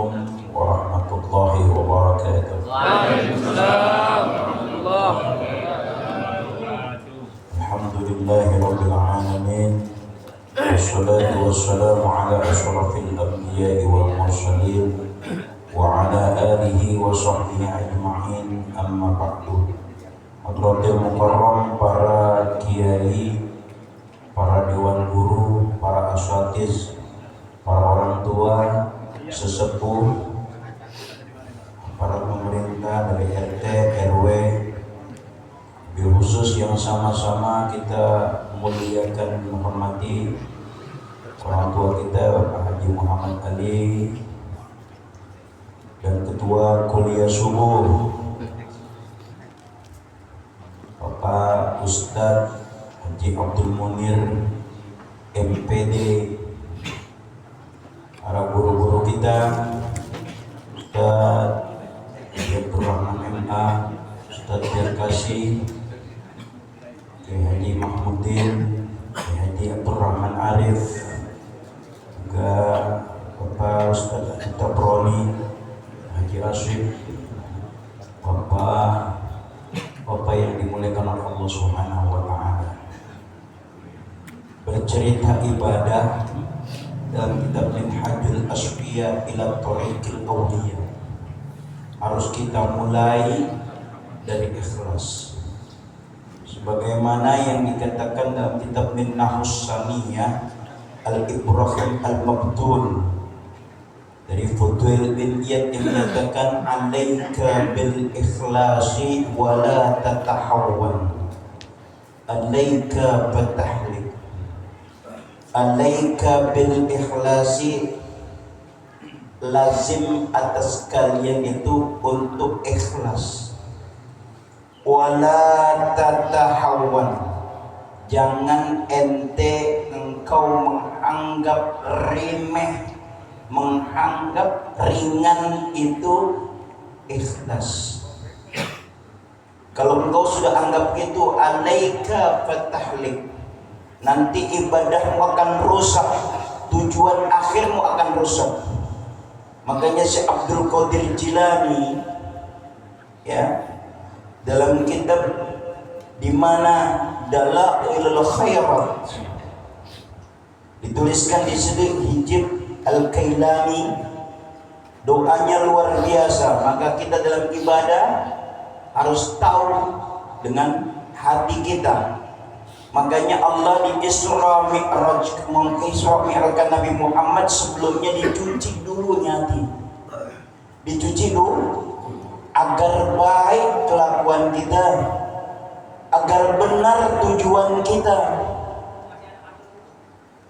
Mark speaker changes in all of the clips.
Speaker 1: Assalamualaikum warahmatullahi wabarakatuh.
Speaker 2: Waalaikumsalam warahmatullahi wabarakatuh.
Speaker 1: Alhamdulillahirabbil alamin. Wassalatu wassalamu ala asyrafil anbiya'i wal mursalin wa ala alihi wa sahbihi ajma'in. Amma ba'du. Hadratil mukarram, para kiai, para dewan guru, para asatiz, para orang tua, sesepuh, para pemerintah dari RT, RW, bil khusus yang sama-sama kita muliakan, menghormati orang tua kita Bapak Haji Muhammad Ali dan Ketua Kuliah Subuh Bapak Ustadz Haji Abdul Munir MPD, para guru-guru kita, Ustadz Abdul Rahman MA, Ustadz Birkasi, Haji Mahmudin, Haji Abdul Rahman Arif, juga Bapak Ustadz Kita Proni, Haji Rasyid, Bapak yang dimuliakan oleh Allah Subhanahu wa Ta'ala. Bercerita ibadah dalam kitab Minhajul Asfiya ila Thariqil Awliya harus kita mulai dari ikhlas, sebagaimana yang dikatakan dalam kitab Minnahus Saniyah Al-Ibrahim Al-Mabdul dari Fudail bin Iyad yang menyatakan alaika bil ikhlasi wa la tatahawwan, alaika batahlik, alaika bil ikhlasi, lazim atas kalian itu untuk ikhlas, wala tatahawwan, jangan ente engkau menganggap remeh, menganggap ringan itu ikhlas. Kalau engkau sudah anggap itu, alaika fatahlik, nanti ibadahmu akan rusak, tujuan akhirmu akan rusak. Makanya Syekh Abdul Qadir Jilani ya, dalam kitab di mana Dalailul Khairat dituliskan di situ Hijib Al-Kailani, doanya luar biasa. Maka kita dalam ibadah harus tahu dengan hati kita. Makanya Allah di Isra Mi'raj mengisra-mi'rajkan Nabi Muhammad, sebelumnya dicuci dulu hati, dicuci dulu agar baik kelakuan kita, agar benar tujuan kita.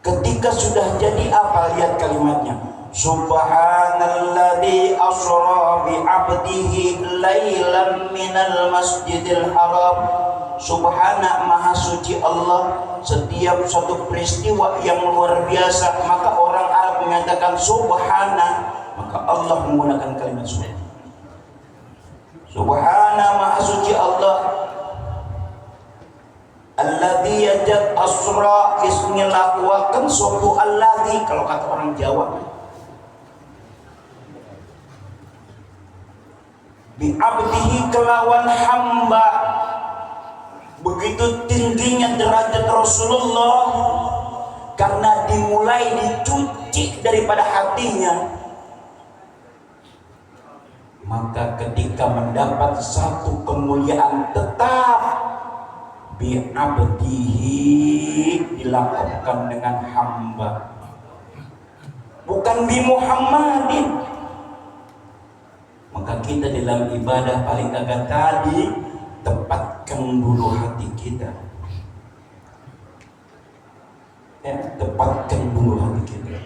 Speaker 1: Ketika sudah jadi apa, lihat kalimatnya, Subhanalladzi asra bi 'abdihi lailan minal masjidil haram. Subhana, maha suci Allah. Setiap satu peristiwa yang luar biasa, maka orang Arab mengatakan subhana, maka Allah menggunakan kalimat subhana. Subhana, maha suci Allah. Alladzi yajad asra, ismi lakuakan suatu alladzi, kalau kata orang Jawa, bi abdihi, kelawan hamba. Begitu tingginya derajat Rasulullah karena dimulai dicuci daripada hatinya. Maka ketika mendapat satu kemuliaan tetap, bi abdihi, dilakukan dengan hamba, bukan bi Muhammadin. Maka kita dalam ibadah paling agak tadi, tepatkan dulu hati kita ya, tepatkan dulu hati kita,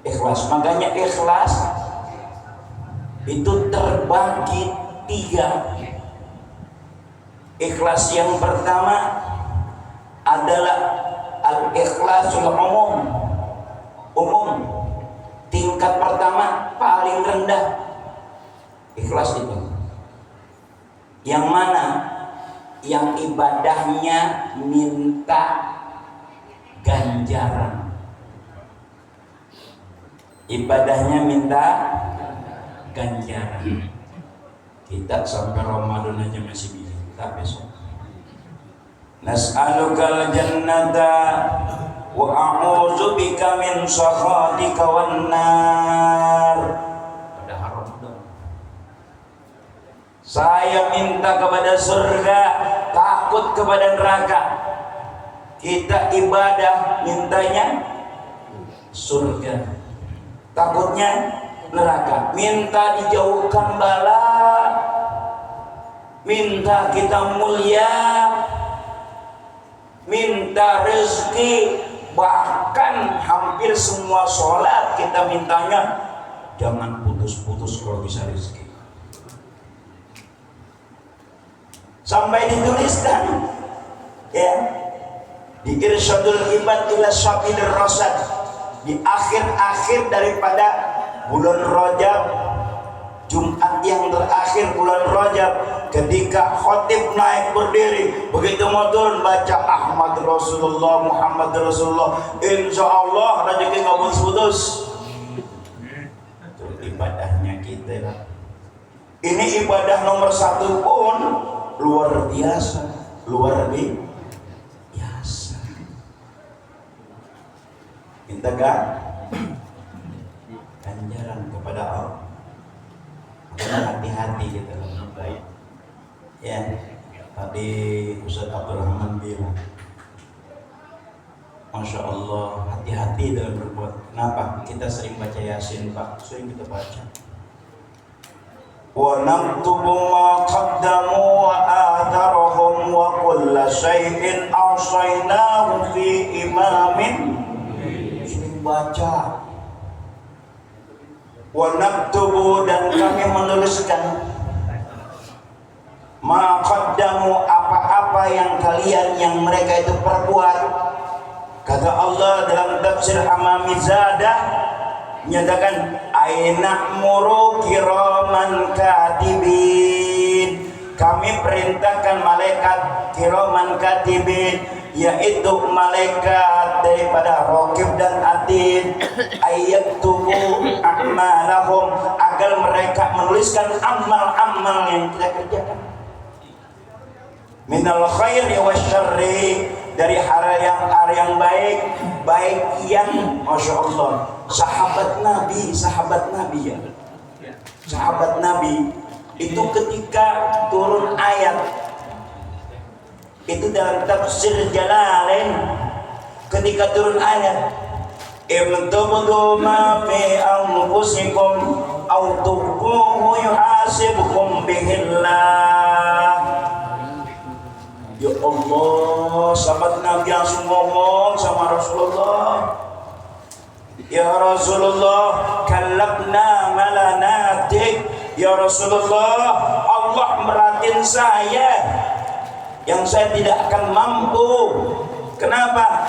Speaker 1: ikhlas. Makanya ikhlas itu terbagi tiga. Ikhlas yang pertama adalah al-ikhlasul umum, tingkat pertama paling rendah. Ikhlas itu yang mana? Yang ibadahnya minta ganjaran, ibadahnya minta ganjaran. Kita sampai Ramadan aja masih bisa, kita besok. Nas'alukal jannata wa a'udzubika min sakhatika wan nar. Pada haram dong. Saya minta kepada surga, takut kepada neraka. Kita ibadah mintanya surga, takutnya neraka. Minta dijauhkan bala, minta kita mulia, minta rezeki. Bahkan hampir semua sholat kita mintanya jangan putus-putus kalau bisa rezeki. Sampai dituliskan ya di Irsyadul Ibad ila Syafidir Rasyad, di akhir-akhir daripada bulan Rajab, Jumat yang terakhir bulan Rajab, ketika khotib naik berdiri, begitu mau turun baca Ahmad Rasulullah Muhammad Rasulullah, insya Allah rezeki nggak putus-putus. Itu ibadahnya kita. Ini ibadah nomor 1 pun luar biasa, luar biasa. Minta ganjaran kepada Allah. Hati-hati gitu. Ya, tadi Ustaz Abdurrahman bilang, Masya Allah, hati-hati dalam berbuat. Kenapa? Kita sering baca Yasin, Pak. Sering kita baca. Wa naktubu ma qaddamu wa atharahum wa kulla syai'in awsaynahu fi imamin. Baca wa naktubu, dan kami menuliskan ma qaddamu, apa-apa yang kalian yang mereka itu perbuat. Kata Allah dalam tafsir Hamamizadah menyatakan aina muru kiraman katibin, kami perintahkan malaikat kiraman katibin, yaitu malaikat daripada Raqib dan Atid, ayyaktubu a'malahum, agar mereka menuliskan amal-amal yang kita kerjakan, minal khairi wasyarri, dari hal yang baik yang Masya Allah. Sahabat Nabi ya, sahabat Nabi itu ketika turun ayat itu dalam tafsir Jalalain, ketika turun ayat imtubdu ma fi anfusikum aw tukhfuhu yuhasibukum bihillah. Ya Allah, sahabat Nabi langsung ngomong sama Rasulullah, ya Rasulullah, kallabna malanatik. Ya Rasulullah, Allah meratin saya yang saya tidak akan mampu. Kenapa?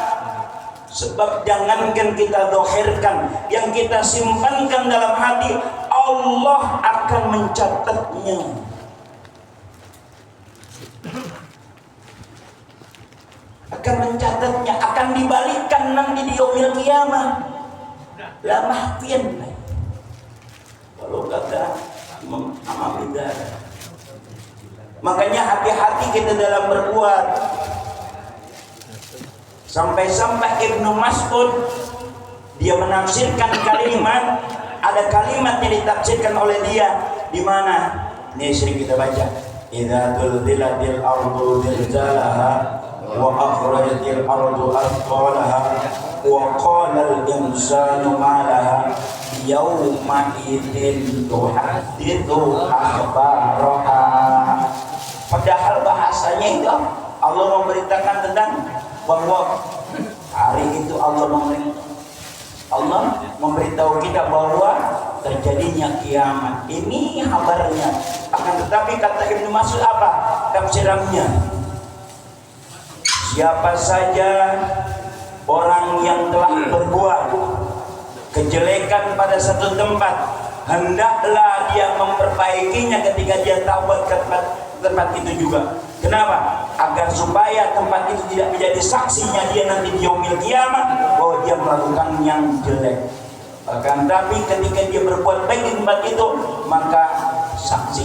Speaker 1: Sebab jangankan kita dohirkan, yang kita simpankan dalam hati, Allah akan mencatatnya. Akan mencatatnya, akan dibalikkan nanti di yaumil qiyamah. La mahfian. Kalau kata Imam Ahmad, makanya hati-hati kita dalam berbuat. Sampai-sampai Ibnu Mas'ud dia menafsirkan kalimat, ada kalimat yang ditafsirkan oleh dia, di mana ini sering kita baca, idza zulzilatil ardu zilzalaha wa akhrajatil ardu athqalaha wa qala al insanu ma laha yawma idzin tuhadditsu akhbaraha. Padahal bahasanya itu Allah memberitakan tentang bahwa hari itu Allah memberitahu kita bahwa terjadinya kiamat. Ini kabarnya. Akan tetapi kata Ibnu Mas'ud apa tafsirannya? Siapa saja orang yang telah berbuat kejelekan pada satu tempat, hendaklah dia memperbaikinya ketika dia taubat ke tempat itu juga. Kenapa? Agar supaya tempat itu tidak menjadi saksinya dia nanti di yaumil qiyamah bahwa dia melakukan yang jelek. Bahkan tapi ketika dia berbuat baik di tempat itu, maka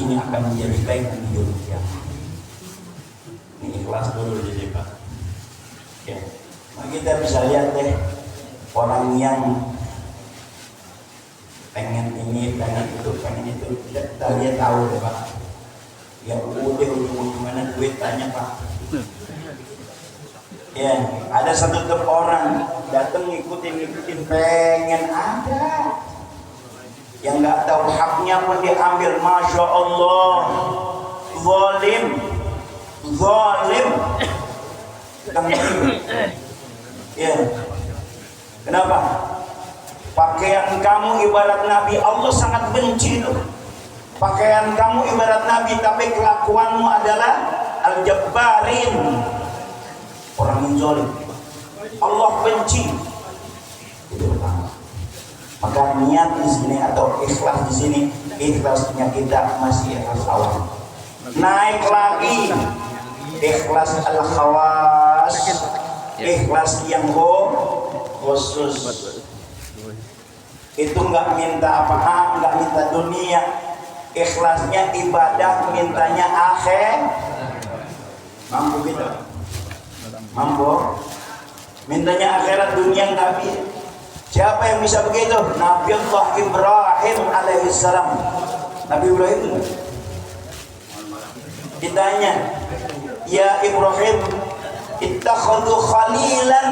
Speaker 1: ini akan menjadi baik di dunia. Ini ikhlas dulu jadi Pak. Ya. Nah, kita bisa lihat deh orang yang pengen ini, pengen itu, kita lihat tahu deh Pak. Ya udah gimana duit tanya Pak. Ya, ada satu orang datang ngikutin pengen ada. Yang nggak tahu haknya pun diambil, masya Allah, zalim, ya. Kenapa? Pakaian kamu ibarat Nabi, Allah sangat benci itu. Pakaian kamu ibarat Nabi, tapi kelakuanmu adalah al-jabbarin, orang yang zalim. Allah benci. Itu pertama. Maka niat di sini atau ikhlas di sini, ikhlasnya kita masih ikhlas awal. Naik lagi, ikhlas al-khawas, ikhlas yang khusus. Itu nggak minta apa, nggak minta dunia. Ikhlasnya ibadah, mintanya akhir. Mampu gitu? Mampu? Mintanya akhirat, dunia nggak bisa. Siapa yang bisa begitu? Nabi Allah Ibrahim alaihissalam. Nabi Ibrahim ditanya, ya Ibrahim, ittakhadhu khalilan.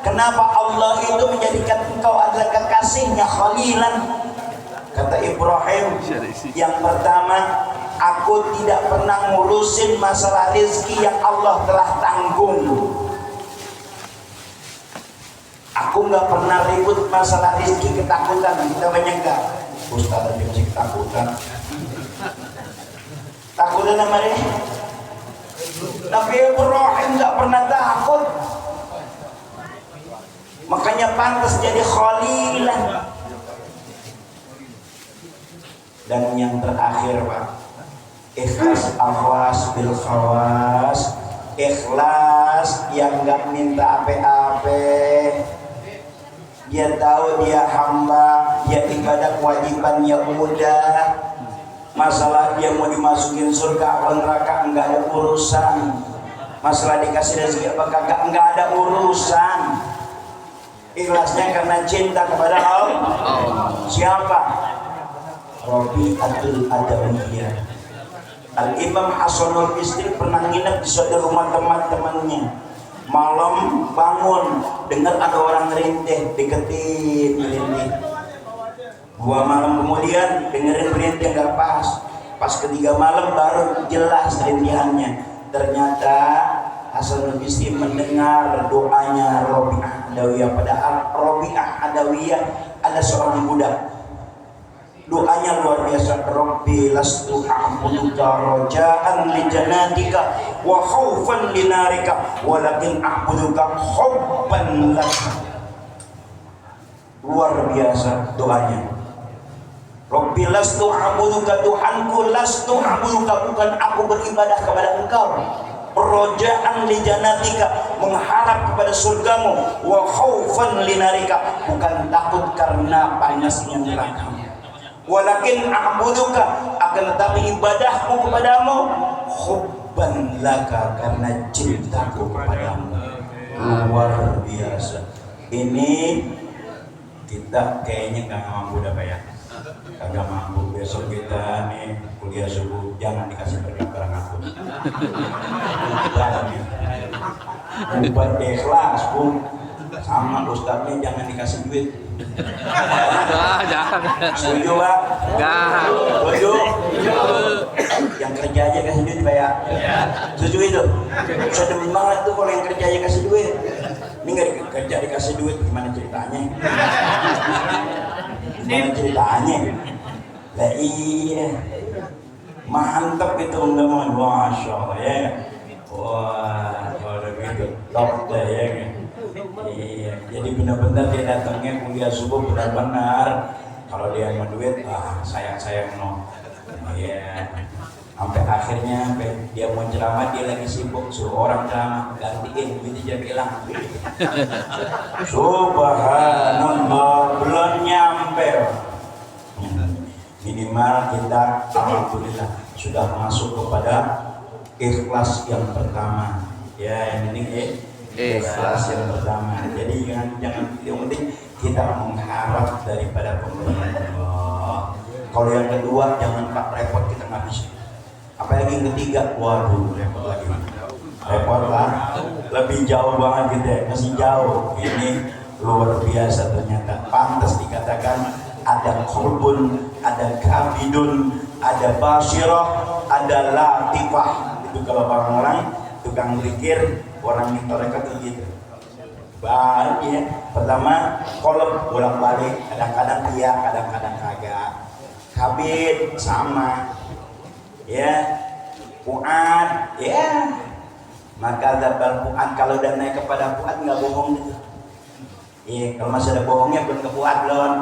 Speaker 1: Kenapa Allah itu menjadikan engkau adalah kekasihnya khalilan? Kata Ibrahim, yang pertama, aku tidak pernah ngurusin masalah rezeki yang Allah telah tanggung. Aku nggak pernah ribut masalah rezeki, ketakutan. Kita banyak nggak? Ustaz aja masih ketakutan. Takutan sama dia. Tapi Ibrahim nggak pernah takut. Makanya pantas jadi khalilan. Dan yang terakhir Pak, ikhlas akhwas bil khawas, ikhlas yang nggak minta apa-apa. Dia tahu dia hamba, dia ibadah kewajiban yang mudah. Masalah dia mau dimasukin surga atau neraka enggak ada urusan. Masalah dikasih rezeki apa kagak enggak ada urusan. Ikhlasnya karena cinta kepada Allah. Siapa? Rabi'atul Adawiyah. Al-Imam Hasanul Bisri pernah nginep di suatu rumah teman-temannya. Malam bangun dengar ada orang merintih, deketin merintih. 2 malam kemudian dengerin merintih nggak pas ketiga malam baru jelas rintihannya. Ternyata Hasanul Bisri mendengar doanya Rabi'ah Adawiyah. Padahal Rabi'ah Adawiyah ada seorang budak. Doanya luar biasa. Rabbi lastu a'buduka raja'an li janatika wa khaufan li narika walakin a'buduka hubban laka. Luar biasa doanya. Rabbi lastu a'buduka, Tuhanku, lastu a'buduka, bukan aku beribadah kepada engkau, raja'an li janatika, mengharap kepada surgamu, wa khaufan li narika, bukan takut karena panasnya neraka. Walakin a'buduka, akan tetapi ibadahku kepadamu, hubban laka, karena cintaku kepadamu. Luar biasa. Ini kita kayaknya nggak mampu dah Pak ya. Kagak mampu. Besok kita nih kuliah subuh jangan dikasih barang aku. Buat ikhlas pun sama ustadznya jangan dikasih duit.
Speaker 2: Jangan.
Speaker 1: Setuju Pak?
Speaker 2: Jangan.
Speaker 1: Setuju? Yang kerja aja kasih duit Pak ya? Setuju itu? Saya demen banget tuh kalau yang kerja aja kasih duit. Ini nggak kerja dikasih duit, gimana ceritanya? Gimana ceritanya? Lah iya, mantap itu enggak mau, masya Allah ya. Wah, kalau begitu top deh ya. Iya, jadi benar-benar dia datangnya kuliah subuh benar-benar. Kalau dia mau duit, sayang no. Iya. Sampai akhirnya dia mau ceramah, dia lagi sibuk, suruh orang ceramah, gantiin, duit dia bilang. Subhanallah, belum nyampe. Minimal kita alhamdulillah sudah masuk kepada ikhlas yang pertama. Ya, yang penting ikhlas yang pertama. Jadi jangan yang penting kita mengharap daripada pemberian Allah. Kalau yang kedua jangan repot kita nggak bisa. Apalagi yang ketiga, waduh repot lagi. Repot lah, lebih jauh banget gitu ya, masih jauh. Ini luar biasa ternyata, pantas dikatakan ada kolbun, ada kabidun, ada basirah, ada latifah. Itu kalau orang-orang tukang pikir, orang mitorekat gitu. Banyak ya. Pertama kolom bolak balik, kadang-kadang iya, kadang-kadang kagak. Kabid sama, ya. Fuad, ya. Maka dabal fuad, kalau udah naik kepada fuad nggak bohong gitu. Iya, kalau masih ada bohongnya belum ke fuad belum.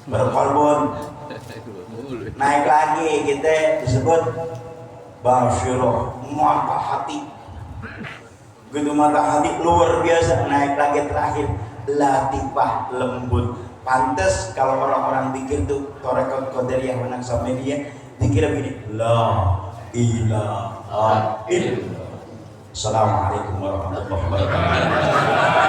Speaker 1: Berkolbun. Naik lagi kita disebut basirah, mata hati. Gitu mata hati luar biasa, naik lagi terakhir latifah, lembut. Pantes kalau orang-orang bikin tuh Torekot Qadariyah menang sama dia dikira begini, la ilaha illallah. Assalamualaikum warahmatullahi wabarakatuh.